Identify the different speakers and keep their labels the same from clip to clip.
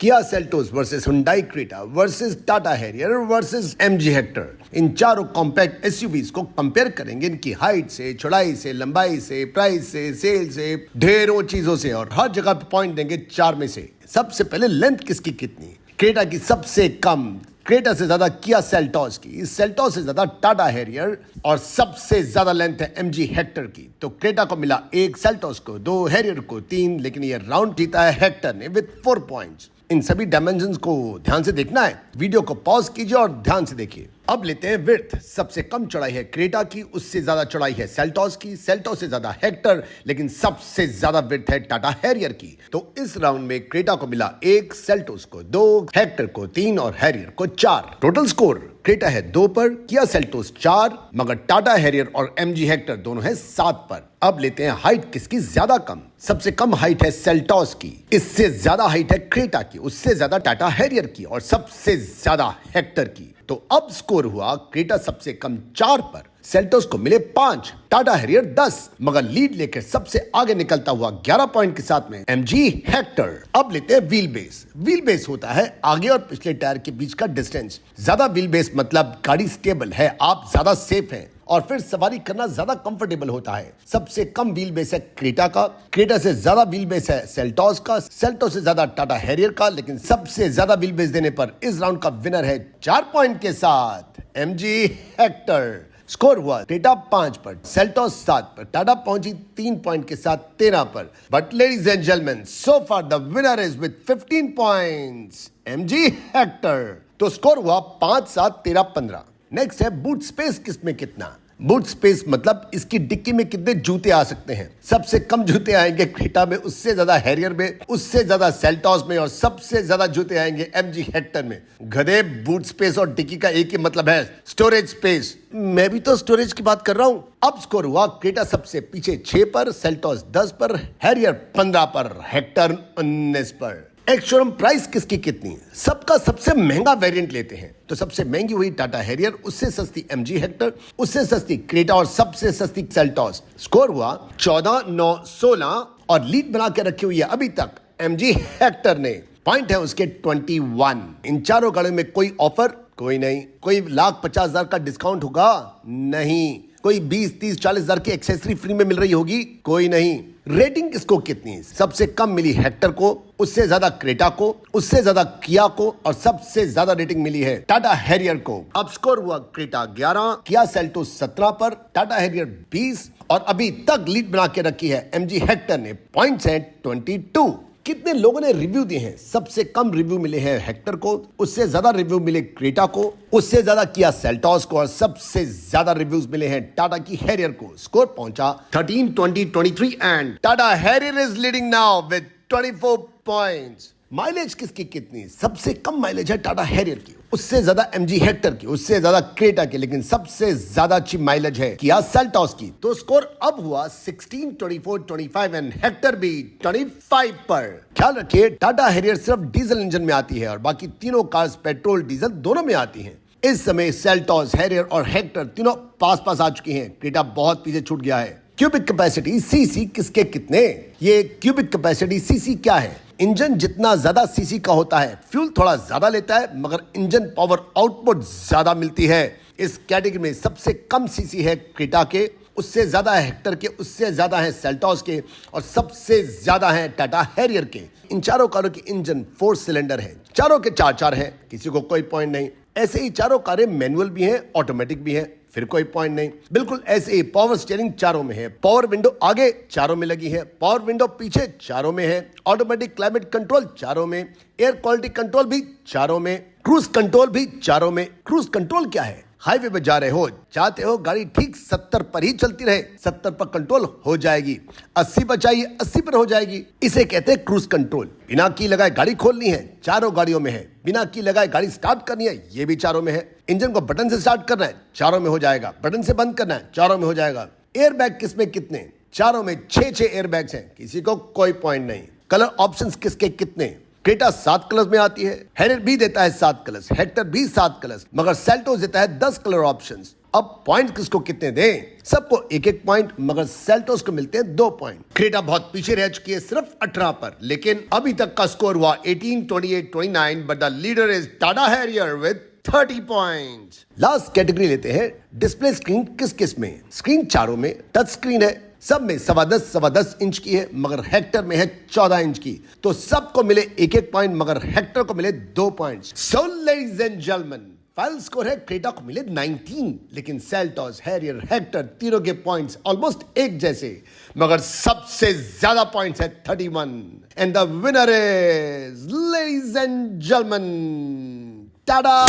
Speaker 1: किया Seltos versus Hyundai Creta versus Tata Harrier versus MG Hector. इन चारों कॉम्पैक्ट एसयूवीज को कंपेयर करेंगे इनकी हाइट से, चौड़ाई से, लंबाई से, प्राइस से, सेल से, ढेरों चीजों से, और हर जगह पे पॉइंट देंगे 4 में से। सबसे पहले लेंथ किसकी कितनी? क्रेटा की सबसे कम, क्रेटा से ज्यादा किया सेल्टोस की, सेल्टोस से ज्यादा टाटा हैरियर, और सबसे ज्यादा लेंथ है एमजी हेक्टर की। तो क्रेटा को मिला 1, सेल्टोस को 2, हैरियर को 3, लेकिन ये राउंड जीता है हेक्टर ने विद 4 पॉइंट्स। इन सभी डायमेंशंस को ध्यान से देखना है, वीडियो को पॉज कीजिए और ध्यान से देखिए। अब लेते हैं विड्थ। सबसे कम चौड़ाई है क्रेटा की, उससे ज्यादा चौड़ाई है सेल्टोस की, सेल्टोस से ज्यादा हेक्टर, लेकिन सबसे ज्यादा विड्थ है टाटा हैरियर की। तो इस राउंड में क्रेटा को मिला 1, सेल्टोस को 2, हेक्टर को 3 और हैरियर को 4। टोटल स्कोर क्रेटा है 2 पर, किया सेल्टोस 4, मगर टाटा हैरियर और एमजी हेक्टर दोनों है 7 पर। अब लेते हैं हाइट किसकी ज्यादा कम। सबसे कम हाइट है सेल्टोस की, इससे ज्यादा हाइट है क्रेटा की, उससे ज्यादा टाटा हैरियर की, और सबसे ज्यादा हेक्टर की। तो अब स्कोर हुआ क्रेटा सबसे कम 4 पर, सेल्टोस को मिले 5, टाटा हैरियर 10, मगर लीड लेकर सबसे आगे निकलता हुआ 11 पॉइंट के साथ में एमजी हेक्टर। अब लेते हैं व्हील बेस। व्हील बेस होता है आगे और पिछले टायर के बीच का डिस्टेंस। ज्यादा व्हील बेस मतलब गाड़ी स्टेबल है, आप ज्यादा सेफ हैं, और फिर सवारी करना ज्यादा कंफर्टेबल होता है। सबसे कम व्हील बेस है क्रेटा का, क्रेटा से ज्यादा व्हील बेस है सेल्टोस का, सेल्टोस से ज्यादा टाटा हैरियर का, लेकिन सबसे ज्यादा व्हील बेस देने पर इस राउंड का विनर है 4 पॉइंट के साथ एमजी हेक्टर। स्कोर हुआ क्रेटा 5 पर, सेल्टोस 7 पर, टाटा पहुंची 3 पॉइंट के साथ 13 पर। But ladies and gentleman, so far the winner is with 15 points MG Hector. तो स्कोर हुआ 5, 7, 13, 15। नेक्स्ट है बूट स्पेस, किसमें कितना। बूट स्पेस मतलब इसकी डिक्की में कितने जूते आ सकते हैं। सबसे कम जूते आएंगे क्रेटा में, उससे ज्यादा हैरियर में, उससे ज्यादा सेल्टोस में, और सबसे ज्यादा जूते आएंगे एमजी हेक्टर में। गधे, बूट स्पेस और डिक्की का एक ही मतलब है, स्टोरेज स्पेस। मैं भी तो स्टोरेज की बात कर रहा हूं। अब स्कोर हुआ क्रेटा सबसे पीछे 6 पर, सेल्टोस 10 पर, हैरियर 15 पर, हेक्टर 19 पर। एक शोरूम प्राइस किसकी कितनी। सबका सबसे महंगा वेरिएंट लेते हैं, तो सबसे महंगी हुई टाटा हैरियर, उससे सस्ती एमजी हेक्टर, उससे सस्ती क्रेटा, और सबसे सस्ती सेल्टोस। स्कोर हुआ 14, 9, 16, और लीड बना के रखी हुई है अभी तक एमजी हेक्टर ने। पॉइंट है उसके 21। इन चारों गाड़ियों में कोई ऑफर, कोई नहीं। कोई 1,50,000 का डिस्काउंट होगा, नहीं। कोई 20, 30, 40 हजार की एक्सेसरी फ्री में मिल रही होगी, कोई नहीं। रेटिंग किसको कितनी? सबसे कम मिली हेक्टर को, उससे ज्यादा क्रेटा को, उससे ज्यादा किया को, और सबसे ज्यादा रेटिंग मिली है टाटा हैरियर को। अब स्कोर हुआ क्रेटा 11, किया सेल्टोस 17 पर, टाटा हैरियर 20, और अभी तक लीड बना के रखी है एमजी हेक्टर ने। पॉइंट्स हैं 22। कितने लोगों ने रिव्यू दिए हैं? सबसे कम रिव्यू मिले हैं हेक्टर को, उससे ज्यादा रिव्यू मिले क्रेटा को, उससे ज्यादा किया सेल्टोस को, और सबसे ज्यादा रिव्यूज मिले हैं टाटा की हैरियर को। स्कोर पहुंचा 13, 20, 23 and Tata Harrier is leading now with 24 points. Mileage किसकी कितनी? सबसे कम माइलेज है टाटा हैरियर की, उससे ज्यादा एमजी हेक्टर की, उससे ज्यादा क्रेटा की, लेकिन सबसे ज्यादा अच्छी माइलेज है किया सेल्टोस की। तो स्कोर अब हुआ 16, 24, 25 एंड हेक्टर भी 25 पर। ख्याल रखिए, टाटा हैरियर सिर्फ डीजल इंजन में आती है और बाकी तीनों कार्स पेट्रोल डीजल दोनों में आती हैं। इस समय सेल्टोस, हैरियर और हेक्टर तीनों पास आ चुकी हैं। क्रेटा बहुत पीछे छूट गया है। क्यूबिक कैपेसिटी, सीसी किसके कितने? ये क्यूबिक कैपेसिटी सीसी क्या है? इंजन जितना ज्यादा सीसी का होता है, फ्यूल थोड़ा ज्यादा लेता है, मगर इंजन पावर आउटपुट ज्यादा मिलती है। इस कैटेगरी में सबसे कम सीसी है क्रेटा के, उससे ज्यादा है हेक्टर के, उससे ज्यादा है सेल्टोस के, और सबसे ज्यादा है टाटा हैरियर के। इन चारों कारों के इंजन 4 सिलेंडर है, चारों के 4-4 है, किसी को कोई पॉइंट नहीं। ऐसे ही चारों कारें मैनुअल भी हैं, ऑटोमेटिक भी हैं, फिर कोई पॉइंट नहीं। बिल्कुल ऐसे ही पावर स्टीयरिंग चारों में है, पावर विंडो आगे चारों में लगी है, पावर विंडो पीछे चारों में है, ऑटोमेटिक क्लाइमेट कंट्रोल चारों में, एयर क्वालिटी कंट्रोल भी चारों में, क्रूज कंट्रोल भी चारों में। क्रूज कंट्रोल क्या है? हाईवे पे जा रहे हो, चाहते हो गाड़ी ठीक 70 पर ही चलती रहे, 70 पर कंट्रोल हो जाएगी। 80 पर चाहिए, 80 पर हो जाएगी। इसे कहते हैं क्रूज कंट्रोल। बिना की लगाए गाड़ी खोलनी है, चारों गाड़ियों में है। बिना की लगाए गाड़ी स्टार्ट करनी है, ये भी चारों में है। इंजन को बटन से स्टार्ट करना है, चारों में हो जाएगा। बटन से बंद करना है, चारों में हो जाएगा। एयर बैग किसमें कितने? चारों में 6 एयर बैग्स हैं, किसी को कोई पॉइंट नहीं। कलर ऑप्शंस किसके कितने? क्रेटा 7 कलर्स में आती है, हैरियर भी देता है 7 कलर्स, हेक्टर भी 7 कलर्स, मगर सेल्टोस देता है 10 कलर ऑप्शंस। अब पॉइंट किसको कितने दें? सबको एक एक पॉइंट, मगर सेल्टोस को मिलते हैं 2 पॉइंट। क्रेटा बहुत पीछे रह चुकी है सिर्फ 18 पर, लेकिन अभी तक का स्कोर हुआ 18, 28, 29, but the leader is Tata Harrier with 30 points. Last category लेते हैं डिस्प्ले स्क्रीन किस किस में। स्क्रीन चारों में टच स्क्रीन है, सब में 10.25 इंच की है, मगर हेक्टर में है 14 इंच की। तो सबको मिले एक एक पॉइंट, मगर हेक्टर को मिले 2 points. So ladies and gentleman, final score है क्रेटा को मिले 19, लेकिन सेल्टोस, हैरियर, हेक्टर तीनों के पॉइंट्स ऑलमोस्ट एक जैसे, मगर सबसे ज्यादा पॉइंट्स है 31। And the winner is ladies and gentleman Tata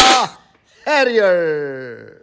Speaker 1: Harrier.